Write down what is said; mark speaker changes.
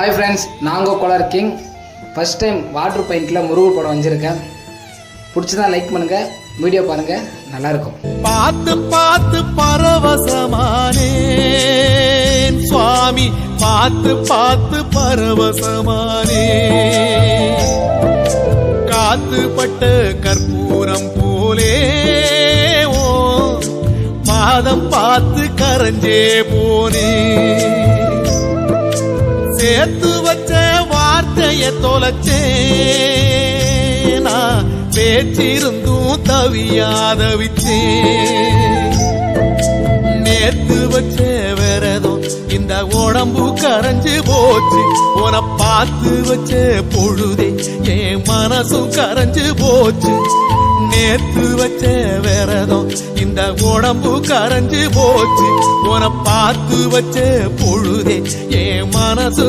Speaker 1: Hi friends, நாங்கள் Colour King. First time water பெயிண்டில் முருகு படம் வந்திருக்கேன். பிடிச்சதா லைக் பண்ணுங்கள், வீடியோ பாருங்கள், நல்லாயிருக்கும்.
Speaker 2: பார்த்து பார்த்து பரவசமானே சுவாமி, பார்த்து பார்த்து பரவசமானே. காத்துப்பட்ட கற்பூரம் போலே ஓ பாதம் பார்த்து கரைஞ்சே போனே. சேர்த்து வச்ச வார்த்தைய தொலைச்சே, நான் பேச்சிருந்தும் தவியாதவிச்சே. நேத்து வச்ச விரதம் இந்த உடம்பு கரைஞ்சு போச்சு. உன பார்த்து வச்ச பொழுதே என் மனசும் கரைஞ்சு போச்சு. நேத்து வச்ச விரதம் இந்த உடம்பு கரைஞ்சு போச்சு. உன பார்த்து வச்ச பொழுதே என் மனசும்